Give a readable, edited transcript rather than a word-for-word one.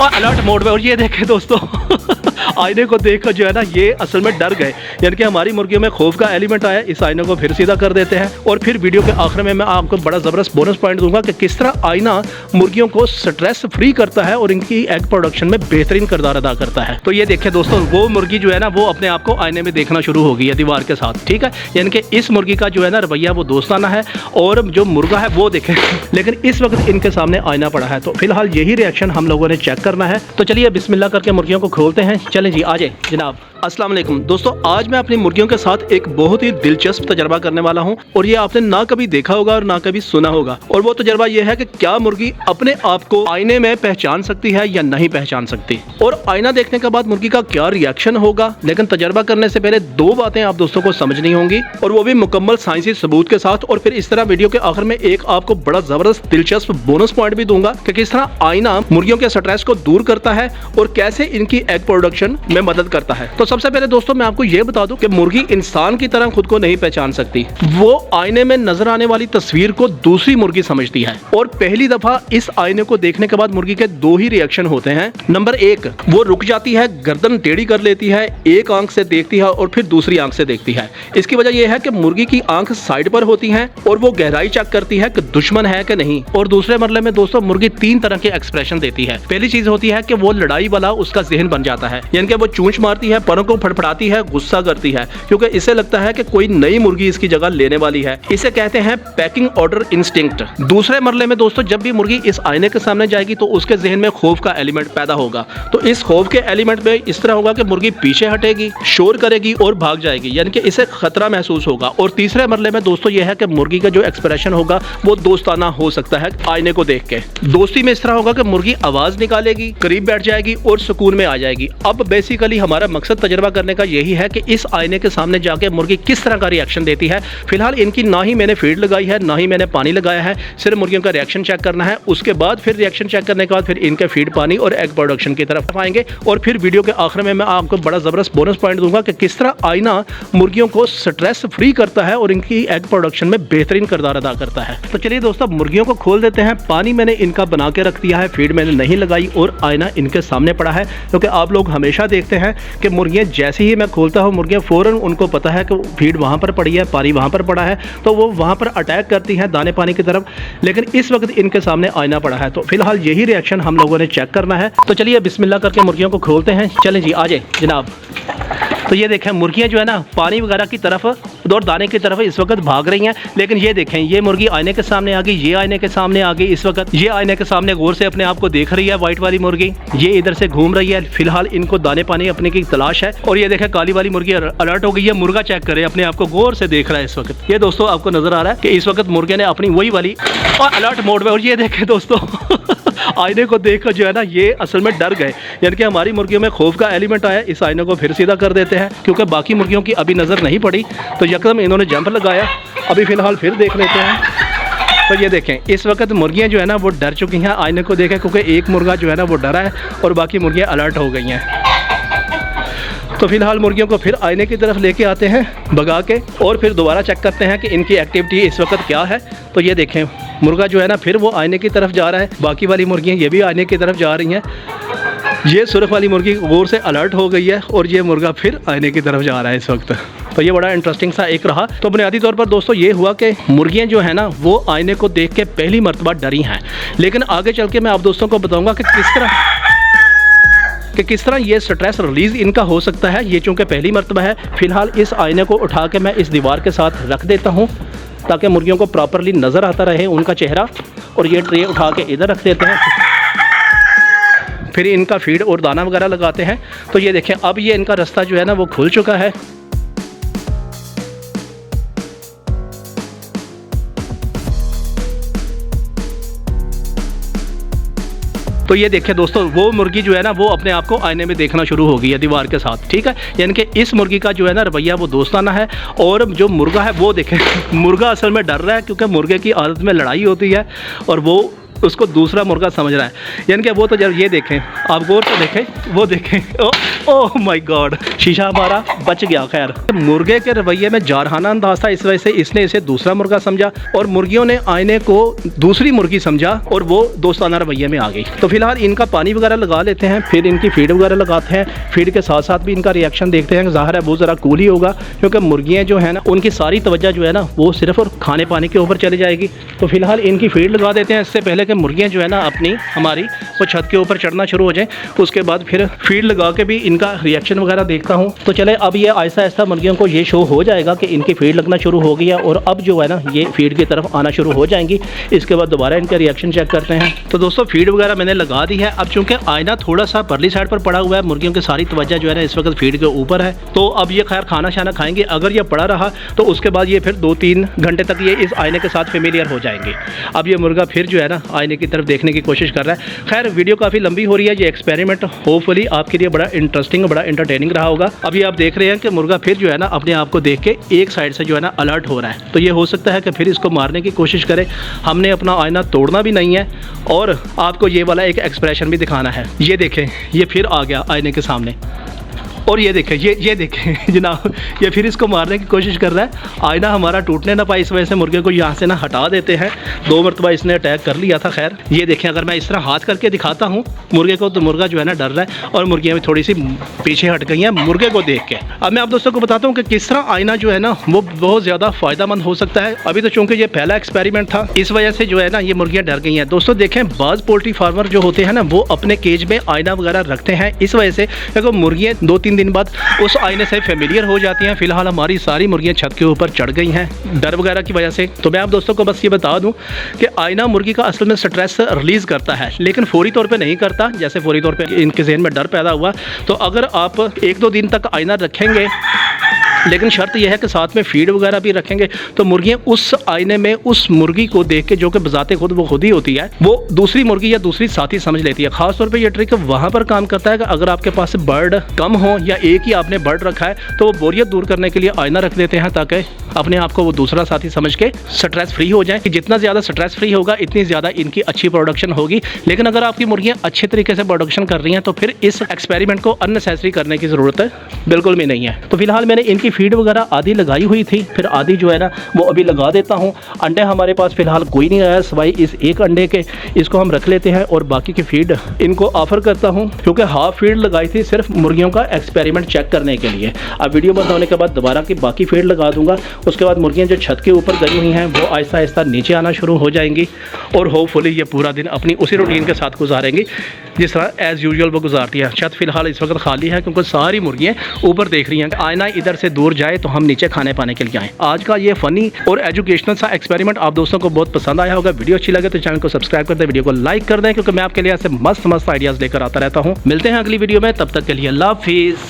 और alert mode में। और ये देखें दोस्तों आईने को देखकर जो है ना ये असल में डर गए, यानी कि हमारी मुर्गियों में खौफ का एलिमेंट आया। इस आईने को फिर सीधा कर देते हैं और फिर वीडियो के आखिर में मैं आपको बड़ा ज़बरदस्त बोनस पॉइंट दूंगा कि किस तरह आईना मुर्गियों को स्ट्रेस फ्री करता है और इनकी एग प्रोडक्शन में बेहतरीन किरदार अदा करता है। तो ये देखें दोस्तों, वो मुर्गी जो है ना वो अपने आप को आईने में देखना शुरू हो गई है दीवार के साथ, ठीक है। यानी कि इस मुर्गी का जो है ना रवैया वो दोस्ताना है और जो मुर्गा है वो देखें लेकिन इस वक्त इनके सामने आईना पड़ा है। तो फिलहाल यही रिएक्शन हम लोगों ने चेक करना है। तो चलिए बिस्मिल्लाह करके मुर्गियों को खोलते हैं। चलें जी, आ जाए जनाब। अस्सलाम वालेकुम दोस्तों, आज मैं अपनी मुर्गियों के साथ एक बहुत ही दिलचस्प तजर्बा करने वाला हूं और ये आपने ना कभी देखा होगा और ना कभी सुना होगा। और वो तजर्बा ये है कि क्या मुर्गी अपने आप को आईने में पहचान सकती है या नहीं पहचान सकती, और आईना देखने के बाद मुर्गी का क्या रिएक्शन होगा। लेकिन तजर्बा करने से पहले दो बातें आप दोस्तों को समझनी होंगी और वो भी मुकम्मल साइंसी सबूत के साथ। और फिर इस तरह वीडियो के आखिर में एक आपको बड़ा जबरदस्त दिलचस्प बोनस पॉइंट भी दूंगा कि किस तरह आईना मुर्गियों के स्ट्रेस को दूर करता है और कैसे इनकी एग प्रोडक्शन में मदद करता है। तो सबसे पहले दोस्तों मैं आपको ये बता दूं कि मुर्गी इंसान की तरह खुद को नहीं पहचान सकती। वो आईने में नजर आने वाली तस्वीर को दूसरी मुर्गी समझती है और पहली दफा इस आईने को देखने के बाद मुर्गी के दो ही रिएक्शन होते हैं। नंबर एक, वो रुक जाती है, गर्दन टेढ़ी कर लेती है, एक आंख से देखती है और फिर दूसरी आंख से देखती है। इसकी वजह यह है कि मुर्गी की आंख साइड पर होती है और वो गहराई चेक करती है कि दुश्मन है कि नहीं। और दूसरे मरले में दोस्तों मुर्गी तीन तरह के एक्सप्रेशन देती है। पहली चीज होती है कि वो लड़ाई वाला उसका जहन बन जाता है, यानी कि वो चूंच मारती है, परों को फड़फड़ाती है, गुस्सा करती है, क्योंकि इसे लगता है कि कोई नई मुर्गी इसकी जगह लेने वाली है। इसे कहते हैं पैकिंग ऑर्डर इंस्टिंक्ट। दूसरे मरले में दोस्तों जब भी मुर्गी इस आईने के सामने जाएगी तो उसके जहन में खौफ का एलिमेंट पैदा होगा। तो इस खौफ के एलिमेंट में इस तरह होगा कि मुर्गी पीछे हटेगी, शोर करेगी और भाग जाएगी, यानी कि इसे खतरा महसूस होगा। और तीसरे मरले में दोस्तों यह है कि मुर्गी का जो एक्सप्रेशन होगा वो दोस्ताना हो सकता है आईने को देख के। दोस्ती में इस तरह होगा कि मुर्गी आवाज निकालेगी, करीब बैठ जाएगी और सुकून में आ जाएगी। अब बेसिकली हमारा मकसद तजर्बा करने का यही है कि इस आईने के सामने जाके मुर्गी किस तरह का रिएक्शन देती है। फिलहाल इनकी ना ही मैंने फीड लगाई है ना ही मैंने पानी लगाया है, सिर्फ मुर्गियों का रिएक्शन चेक करना है। उसके बाद फिर रिएक्शन चेक करने के बाद फिर इनके फीड, पानी और एग प्रोडक्शन की तरफ आएंगे। और फिर वीडियो के आखिर में मैं आपको बड़ा जबरदस्त बोनस पॉइंट दूंगा कि किस तरह आईना मुर्गियों को स्ट्रेस फ्री करता है और इनकी एग प्रोडक्शन में बेहतरीन किरदार अदा करता है। तो चलिए दोस्तों मुर्गियों को खोल देते हैं। पानी मैंने इनका बना के रख दिया है, फीड मैंने नहीं लगाई और आईना इनके सामने पड़ा है, क्योंकि आप लोग हमेशा देखते हैं कि मुर्गियां जैसे ही मैं खोलता हूं मुर्गियां फौरन उनको पता है कि फीड वहां पर पड़ी है, पानी वहां पर पड़ा है, तो वो वहां पर अटैक करती हैं दाने पानी की तरफ। लेकिन इस वक्त इनके सामने आईना पड़ा है, तो फिलहाल यही रिएक्शन हम लोगों ने चेक करना है। तो चलिए बिस्मिल्लाह करके मुर्गियों को खोलते हैं। चलें जी, आ जाए जनाब। तो ये देखें मुर्गियां जो है ना पानी वगैरह की तरफ और दाने की तरफ इस वक्त भाग रही हैं। लेकिन ये देखें ये मुर्गी आईने के सामने आ गई, ये आईने के सामने आ गई। इस वक्त ये आईने के सामने गौर से अपने आप को देख रही है। वाइट वाली मुर्गी ये इधर से घूम रही है, फिलहाल इनको दाने पानी अपने की तलाश है। और ये देखें काली वाली मुर्गी अलर्ट हो गई है, मुर्गा चेक करे, अपने आप को गौर से देख रहा है इस वक्त। ये दोस्तों आपको नजर आ रहा है कि इस वक्त मुर्गे ने अपनी वही वाली और अलर्ट मोड में। और ये देखें दोस्तों आईने को देखकर जो है ना ये असल में डर गए, यानी कि हमारी मुर्गियों में खौफ का एलिमेंट आया। इस आईने को फिर सीधा कर देते हैं क्योंकि बाकी मुर्गियों की अभी नज़र नहीं पड़ी, तो यकदम इन्होंने जंप लगाया। अभी फ़िलहाल फिर देख लेते हैं। तो ये देखें इस वक्त मुर्गियां जो है ना वो डर चुकी हैं आईने को देखें, क्योंकि एक मुर्गा जो है ना वो डरा है और बाकी मुर्गियां अलर्ट हो गई हैं। तो फिलहाल मुर्गियों को फिर आईने की तरफ लेके आते हैं भगा के और फिर दोबारा चेक करते हैं कि इनकी एक्टिविटी इस वक्त क्या है। तो ये देखें मुर्गा जो है ना फिर वो आईने की तरफ जा रहा है, बाकी वाली मुर्गियाँ ये भी आईने की तरफ जा रही हैं। ये सुर्ख वाली मुर्गी गौर से अलर्ट हो गई है और ये मुर्गा फिर आईने की तरफ जा रहा है इस वक्त। तो ये बड़ा इंटरेस्टिंग सा एक रहा। तो बुनियादी तौर पर दोस्तों ये हुआ कि मुर्गियाँ जो है ना वो आईने को देख के पहली मरतबा डरी हैं, लेकिन आगे चल के मैं आप दोस्तों को बताऊँगा कि किस तरह ये स्ट्रेस रिलीज इनका हो सकता है। ये चूँकि पहली मरतबा है, फिलहाल इस आईने को उठा के मैं इस दीवार के साथ रख देता हूँ ताकि मुर्गियों को प्रॉपरली नज़र आता रहे उनका चेहरा। और ये ट्रे उठा के इधर रख देते हैं, फिर इनका फीड और दाना वगैरह लगाते हैं। तो ये देखें अब ये इनका रास्ता जो है ना वो खुल चुका है। तो ये देखें दोस्तों वो मुर्गी जो है ना वो अपने आप को आईने में देखना शुरू हो गई है दीवार के साथ, ठीक है। यानी कि इस मुर्गी का जो है ना रवैया वो दोस्ताना है। और जो मुर्गा है वो देखें मुर्गा असल में डर रहा है, क्योंकि मुर्गे की आदत में लड़ाई होती है और वो उसको दूसरा मुर्गा समझ रहा है। यानी कि वो तो जब ये देखें आप गौर से देखें, वो देखें ओह माय गॉड, शीशा हमारा बच गया। खैर, मुर्गे के रवैये में जारहाना अंदाज था, इस वजह से इसने इसे दूसरा मुर्गा समझा और मुर्गियों ने आईने को दूसरी मुर्गी समझा और वो दोस्ताना रवैये में आ गई। तो फिलहाल इनका पानी वगैरह लगा लेते हैं, फिर इनकी फीड वगैरह लगाते हैं। फीड के साथ साथ भी इनका रिएक्शन देखते हैं। ज़ाहिर है वो ज़रा कूल ही होगा, क्योंकि मुर्गियाँ जो है ना उनकी सारी तवज्जो जो है ना वो सिर्फ और खाने पानी के ऊपर चली जाएगी। तो फिलहाल इनकी फीड लगा देते हैं, इससे पहले कि मुर्गियाँ जो है ना अपनी हमारी वो छत के ऊपर चढ़ना शुरू हो जाए। उसके बाद फिर फीड लगा के भी इनका रिएक्शन वगैरह देखता हूँ। तो चले, अब ये आहिस्ता आहिस्ता मुर्गियों को ये शो हो जाएगा कि इनकी फीड लगना शुरू हो गई है और अब जो है ना ये फीड की तरफ आना शुरू हो जाएंगी। इसके बाद दोबारा इनका रिएक्शन चेक करते हैं। तो दोस्तों फीड वगैरह मैंने लगा दी है। अब चूंकि आईना थोड़ा सा परली साइड पर पड़ा हुआ है, मुर्गियों की सारी तवज्जो जो है ना इस वक्त फीड के ऊपर है। तो अब ये खैर खाना शाना खाएंगे। अगर ये पड़ा रहा तो उसके बाद ये फिर 2-3 घंटे तक ये इस आईने के साथ फेमिलियर हो जाएंगे। अब ये मुर्गा फिर जो है ना आईने की तरफ देखने की कोशिश कर रहा है। खैर वीडियो काफ़ी लंबी हो रही है। ये एक्सपेरिमेंट होपफुली आपके लिए बड़ा इंटरेस्टिंग, बड़ा इंटरटेनिंग रहा होगा। अभी आप देख रहे हैं कि मुर्गा फिर जो है ना अपने आप को देख के एक साइड से जो है ना अलर्ट हो रहा है। तो ये हो सकता है कि फिर इसको मारने की कोशिश करे। हमने अपना आईना तोड़ना भी नहीं है और आपको ये वाला एक एक्सप्रेशन भी दिखाना है। ये देखें, ये फिर आ गया आईने के सामने और ये देखें, ये देखें जनाब, ये फिर इसको मारने की कोशिश कर रहा है। आईना हमारा टूटने ना पाए, इस वजह से मुर्गे को यहाँ से ना हटा देते हैं। 2 मरतबा इसने अटैक कर लिया था। खैर ये देखें, अगर मैं इस तरह हाथ करके दिखाता हूँ मुर्गे को तो मुर्गा जो है ना डर रहा है और मुर्गियाँ भी थोड़ी सी पीछे हट गई हैं मुर्गे को देख के। अब मैं आप दोस्तों को बताता हूँ कि किस तरह आईना जो है ना वो बहुत ज़्यादा फ़ायदेमंद हो सकता है। अभी तो चूँकि ये पहला एक्सपेरिमेंट था, इस वजह से जो है ना ये मुर्गियाँ डर गई हैं। दोस्तों देखें, बाज़ पोल्ट्री फार्मर जो होते हैं ना वो अपने केज में आईना वगैरह रखते हैं इस वजह से क्योंकि मुर्गियाँ 2-3 दिन बाद उस आईने से फेमिलियर हो जाती हैं। फिलहाल हमारी सारी मुर्गियां छत के ऊपर चढ़ गई हैं डर वगैरह की वजह से। तो मैं आप दोस्तों को बस ये बता दूं कि आईना मुर्गी का असल में स्ट्रेस रिलीज़ करता है, लेकिन फौरी तौर पे नहीं करता। जैसे फौरी तौर पे इनके ज़हन में डर पैदा हुआ तो अगर आप 1-2 दिन तक आईना रखेंगे, लेकिन शर्त यह है कि साथ में फीड वगैरह भी रखेंगे, तो मुर्गियाँ उस आईने में उस मुर्गी को देख के, जो कि बजाते खुद वो खुद ही होती है, वो दूसरी मुर्गी या दूसरी साथी समझ लेती है। खास तौर पे ये ट्रिक वहाँ पर काम करता है कि अगर आपके पास बर्ड कम हो या एक ही आपने बर्ड रखा है तो वो बोरियत दूर करने के लिए आईना रख देते हैं ताकि अपने आप को वो दूसरा साथी समझ के स्ट्रेस फ्री हो जाए। कि जितना ज़्यादा स्ट्रेस फ्री होगा इतनी ज़्यादा इनकी अच्छी प्रोडक्शन होगी। लेकिन अगर आपकी मुर्गियाँ अच्छे तरीके से प्रोडक्शन कर रही हैं तो फिर इस एक्सपेरिमेंट को अननेसेसरी करने की ज़रूरत बिल्कुल भी नहीं है। तो फिलहाल मैंने इनकी फीड वगैरह आधी लगाई हुई थी, फिर आधी जो है ना वो अभी लगा देता हूँ। अंडे हमारे पास फिलहाल कोई नहीं आया सिवाय इस एक अंडे के, इसको हम रख लेते हैं और बाकी की फीड इनको ऑफर करता हूँ, क्योंकि हाफ फीड लगाई थी सिर्फ मुर्गियों का एक्सपेरिमेंट चेक करने के लिए। अब वीडियो बंद होने के बाद दोबारा की बाकी फीड लगा दूंगा। उसके बाद मुर्गियाँ जो छत के ऊपर गई हुई हैं वो आहिस्ता आहिस्ता नीचे आना शुरू हो जाएंगी और होपफुली ये पूरा दिन अपनी उसी रूटीन के साथ गुजारेंगी जिस तरह एज़ यूजुअल वो गुजारती है। छत फिलहाल इस वक्त खाली है क्योंकि सारी मुर्गियाँ ऊपर देख रही हैं आईना इधर से दूर जाए तो हम नीचे खाने पाने के लिए आएँ। आज का ये फ़नी और एजुकेशनल सा एक्सपेरिमेंट आप दोस्तों को बहुत पसंद आया होगा। वीडियो अच्छी लगे तो चैनल को सब्सक्राइब कर दें, वीडियो को लाइक कर दें, क्योंकि मैं आपके लिए ऐसे मस्त आइडियाज़ लेकर आता रहता हूँ। मिलते हैं अगली वीडियो में, तब तक के लिए अल्लाह हाफिज़।